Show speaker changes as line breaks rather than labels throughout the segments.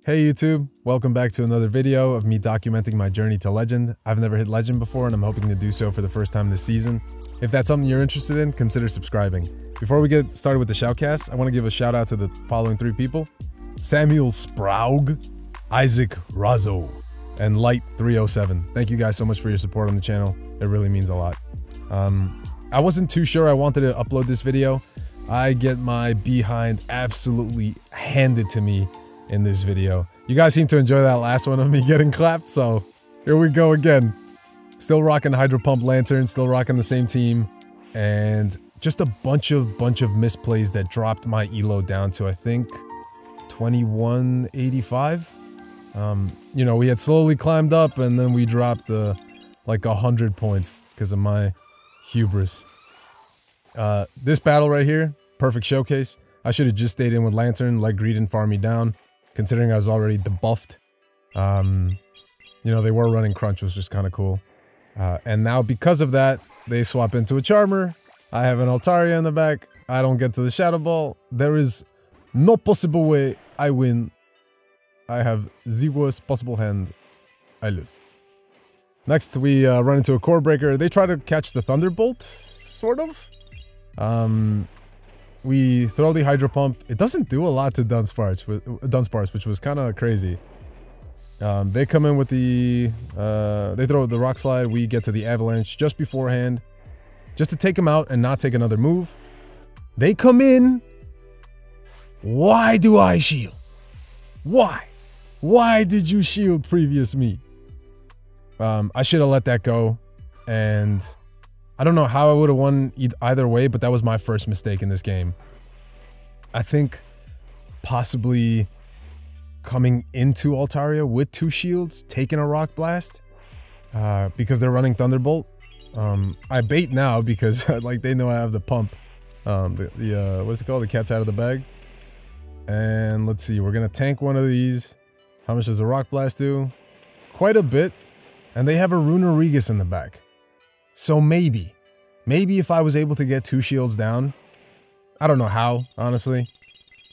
Hey YouTube, welcome back to another video of me documenting my journey to Legend. I've never hit Legend before and I'm hoping to do so for the first time this season. If that's something you're interested in, consider subscribing. Before we get started with the shoutcast, I want to give a shout out to the following 3 people. Samuel Spraug, Isaac Razzo, and Light307. Thank you guys so much for your support on the channel. It really means a lot. I wasn't too sure I wanted to upload this video. I get my behind absolutely handed to me in this video. You guys seem to enjoy that last one of me getting clapped, so here we go again. Still rocking the Hydro Pump Lantern, still rocking the same team, and just a bunch of misplays that dropped my ELO down to, I think, 2185. You know, we had slowly climbed up and then we dropped like 100 points because of my hubris. This battle right here, perfect showcase. I should have just stayed in with Lantern, let Greedent farm me down, considering I was already debuffed. You know, they were running Crunch, which was kind of cool. And now because of that, they swap into a Charmer. I have an Altaria in the back. I don't get to the Shadow Ball. There is no possible way I win. I have the worst possible hand. I lose. Next, we run into a Core Breaker. They try to catch the Thunderbolt, sort of. We throw the Hydro Pump. It doesn't do a lot to Dunsparce, which was kind of crazy. They come in with the... they throw the Rock Slide. We get to the Avalanche just beforehand, just to take them out and not take another move. They come in. Why do I shield? Why? Why did you shield previous me? I should have let that go, and I don't know how I would have won either way, but that was my first mistake in this game. I think possibly coming into Altaria with 2 shields, taking a Rock Blast, because they're running Thunderbolt. I bait now because like they know I have the pump. What's it called? The cat's out of the bag. And let's see, we're gonna tank one of these. How much does a Rock Blast do? Quite a bit. And they have a Runerigus in the back. So maybe if I was able to get 2 shields down, I don't know how, honestly.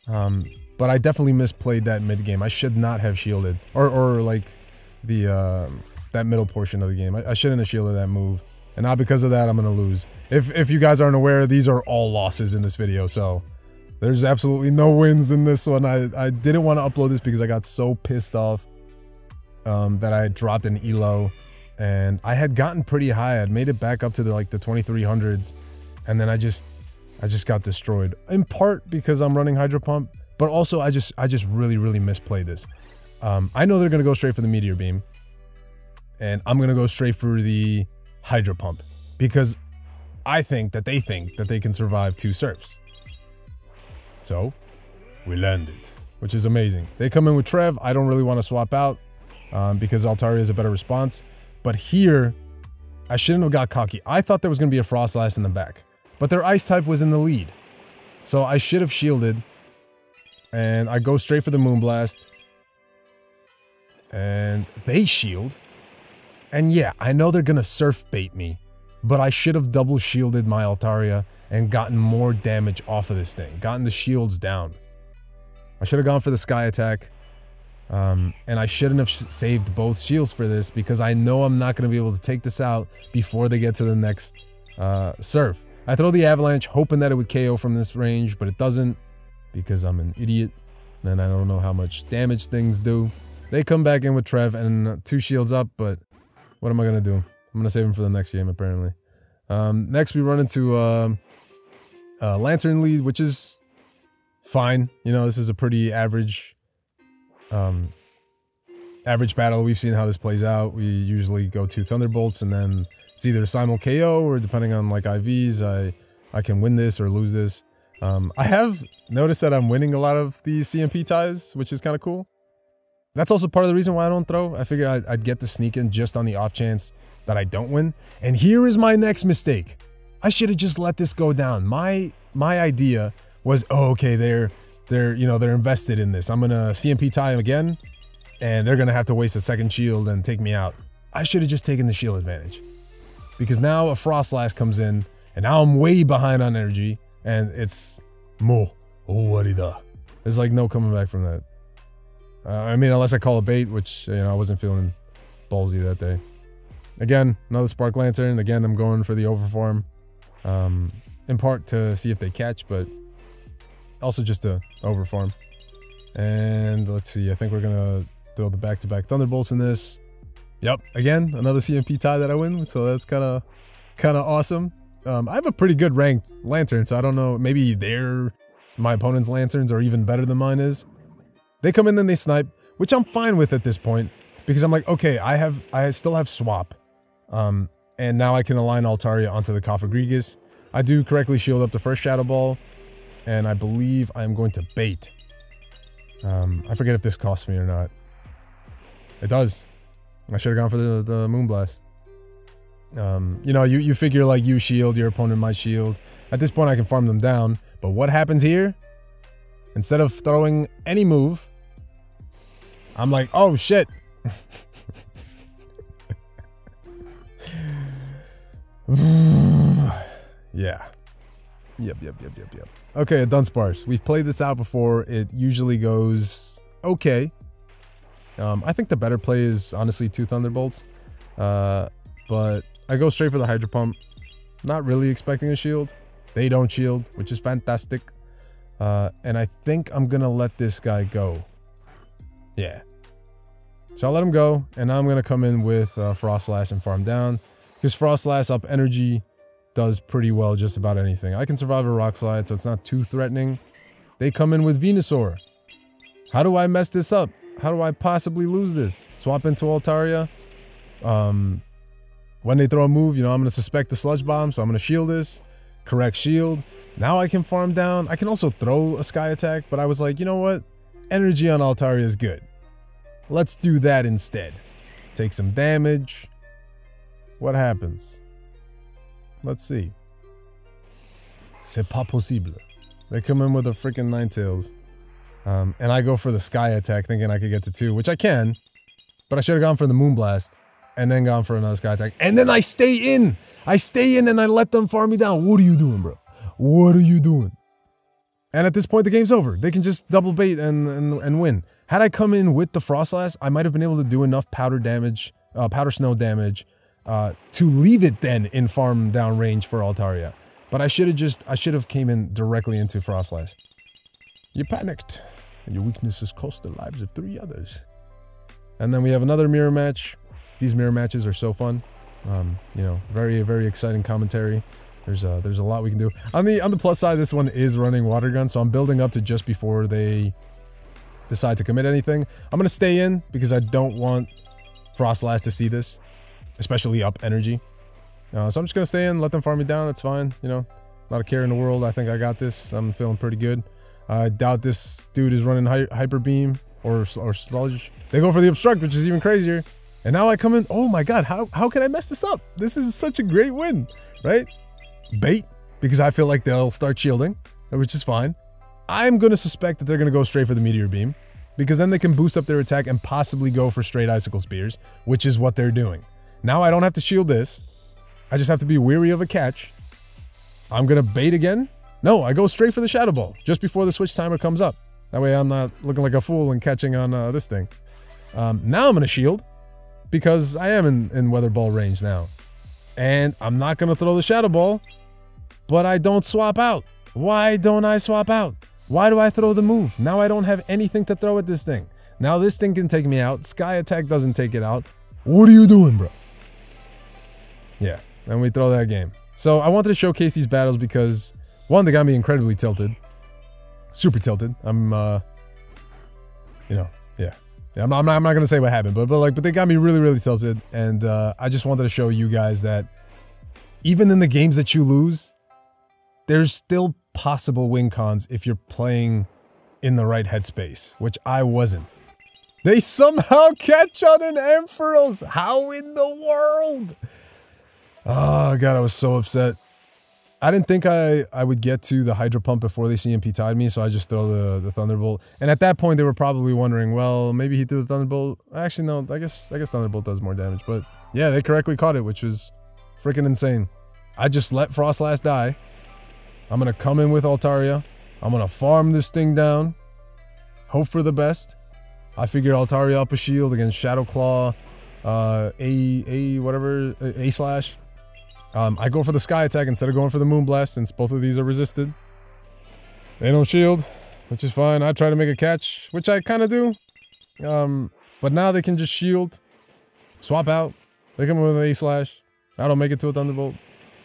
But I definitely misplayed that mid game. I should not have shielded, or like the that middle portion of the game. I shouldn't have shielded that move, and now because of that, I'm gonna lose. If you guys aren't aware, these are all losses in this video, so there's absolutely no wins in this one. I didn't want to upload this because I got so pissed off that I dropped an ELO. And I had gotten pretty high. I'd made it back up to the 2300s, and then I just got destroyed. In part because I'm running Hydro Pump, but also I just really misplayed this. I know they're gonna go straight for the Meteor Beam, and I'm gonna go straight for the Hydro Pump because I think that they can survive 2 Surfs. So we landed, which is amazing. They come in with Trev. I don't really want to swap out because Altaria is a better response. But here, I shouldn't have got cocky. I thought there was going to be a Frost Blast in the back, but their Ice type was in the lead. So I should have shielded, and I go straight for the Moonblast, and they shield. And yeah, I know they're going to Surf Bait me, but I should have double shielded my Altaria and gotten more damage off of this thing, gotten the shields down. I should have gone for the Sky Attack. And I shouldn't have saved both shields for this because I know I'm not going to be able to take this out before they get to the next Surf. I throw the Avalanche hoping that it would KO from this range, but it doesn't because I'm an idiot and I don't know how much damage things do. They come back in with Trev and 2 shields up, but what am I going to do? I'm going to save them for the next game apparently. Next we run into Lantern lead, which is fine. You know, this is a pretty average battle. We've seen how this plays out. We usually go 2 Thunderbolts and then it's either simul KO or depending on like IVs, I can win this or lose this. I have noticed that I'm winning a lot of these CMP ties, which is kind of cool. That's also part of the reason why I don't throw. I figured I'd get the sneak in just on the off chance that I don't win. And here is my next mistake. I should have just let this go down. My idea was, oh, okay, they're invested in this. I'm gonna CMP tie him again, and they're gonna have to waste a 2nd shield and take me out. I should have just taken the shield advantage. Because now a Frost Blast comes in, and now I'm way behind on energy, and it's Mo. Oh, what da. There's like no coming back from that. I mean, unless I call a bait, which, you know, I wasn't feeling ballsy that day. Again, another Spark Lantern. Again, I'm going for the overform. In part to see if they catch, but also just to overform. And let's see, I think we're gonna throw the back-to-back Thunderbolts in this. Yep, again, another CMP tie that I win, so that's kind of awesome. I have a pretty good ranked Lantern, so I don't know, maybe my opponent's Lanterns are even better than mine is. They come in and they snipe, which I'm fine with at this point, because I'm like, okay, I still have swap. And now I can align Altaria onto the Cofagrigus. I do correctly shield up the first Shadow Ball, and I believe I'm going to bait. I forget if this costs me or not. It does. I should have gone for the Moonblast. You know, you figure like you shield, your opponent might shield. At this point I can farm them down, but what happens here? Instead of throwing any move, I'm like, oh shit. Yeah. Yep. Okay, a Dunsparce. We've played this out before. It usually goes okay. I think the better play is honestly 2 Thunderbolts. But I go straight for the Hydro Pump. Not really expecting a shield. They don't shield, which is fantastic. And I think I'm gonna let this guy go. Yeah. So I'll let him go, and now I'm gonna come in with Frostlass and farm down. Because Frostlass up energy does pretty well just about anything. I can survive a Rock Slide, so it's not too threatening. They come in with Venusaur. How do I mess this up? How do I possibly lose this? Swap into Altaria. When they throw a move, you know, I'm going to suspect the Sludge Bomb, so I'm going to shield this. Correct shield. Now I can farm down. I can also throw a Sky Attack, but I was like, you know what? Energy on Altaria is good. Let's do that instead. Take some damage. What happens? Let's see. C'est pas possible. They come in with a freaking Ninetales. And I go for the Sky Attack thinking I could get to 2, which I can. But I should have gone for the Moonblast. And then gone for another Sky Attack. And then I stay in! I stay in and I let them farm me down. What are you doing, bro? What are you doing? And at this point, the game's over. They can just double bait and win. Had I come in with the Frostlass, I might have been able to do enough powder damage, powder snow damage, to leave it then in farm down range for Altaria. But I should have came in directly into Frostlass. You panicked. And your weaknesses cost the lives of 3 others. And then we have another mirror match. These mirror matches are so fun. You know, very exciting commentary. There's a lot we can do. On the plus side, this one is running Water Gun, so I'm building up to just before they decide to commit anything. I'm gonna stay in because I don't want Frostlass to see this, especially up energy. So I'm just gonna stay in, let them farm me down. That's fine. You know, not a care in the world. I think I got this. I'm feeling pretty good. I doubt this dude is running Hyper Beam or Sludge. They go for the Obstruct, which is even crazier. And now I come in. Oh my god, how can I mess this up? This is such a great win, right? Bait, because I feel like they'll start shielding, which is fine. I'm going to suspect that they're going to go straight for the Meteor Beam, because then they can boost up their attack and possibly go for straight Icicle Spears, which is what they're doing. Now I don't have to shield this. I just have to be weary of a catch. I'm going to bait again. No, I go straight for the Shadow Ball, just before the switch timer comes up. That way I'm not looking like a fool and catching on this thing. Now I'm going to shield, because I am in Weather Ball range now. And I'm not going to throw the Shadow Ball, but I don't swap out. Why don't I swap out? Why do I throw the move? Now I don't have anything to throw at this thing. Now this thing can take me out. Sky Attack doesn't take it out. What are you doing, bro? Yeah, and we throw that game. So I wanted to showcase these battles because, one, they got me incredibly tilted. Super tilted. I'm, you know, yeah. I'm not gonna say what happened, but they got me really tilted, and I just wanted to show you guys that even in the games that you lose, there's still possible win cons if you're playing in the right headspace, which I wasn't. They somehow catch on an Ampharos. How in the world? Oh god, I was so upset. I didn't think I would get to the Hydro Pump before they CMP tied me, so I just throw the Thunderbolt. And at that point, they were probably wondering, well, maybe he threw the Thunderbolt. Actually, no, I guess Thunderbolt does more damage. But yeah, they correctly caught it, which was freaking insane. I just let Frostlass die. I'm going to come in with Altaria. I'm going to farm this thing down. Hope for the best. I figure Altaria up a shield against Shadow Claw, A slash. I go for the Sky attack instead of going for the Moonblast, since both of these are resisted. They don't shield, which is fine. I try to make a catch, which I kind of do. But now they can just shield, swap out. They come with an A slash. I don't make it to a Thunderbolt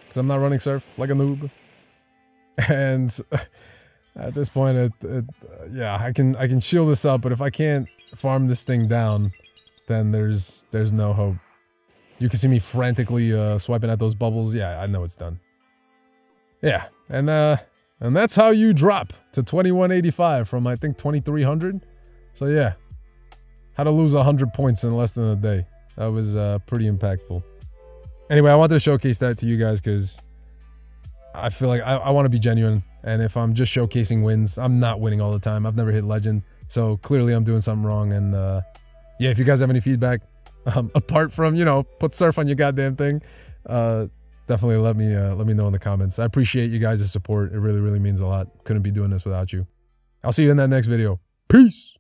because I'm not running Surf like a noob. And at this point, yeah, I can shield this up, but if I can't farm this thing down, then there's no hope. You can see me frantically swiping at those bubbles. Yeah, I know it's done. Yeah, and that's how you drop to 2185 from, I think, 2300. So yeah, how to lose 100 points in less than a day. That was pretty impactful. Anyway, I wanted to showcase that to you guys because I feel like I want to be genuine. And if I'm just showcasing wins, I'm not winning all the time. I've never hit Legend, so clearly I'm doing something wrong. And yeah, if you guys have any feedback, apart from, you know, put Surf on your goddamn thing, definitely let me know in the comments. I appreciate you guys' support. It really, really means a lot. Couldn't be doing this without you. I'll see you in that next video. Peace!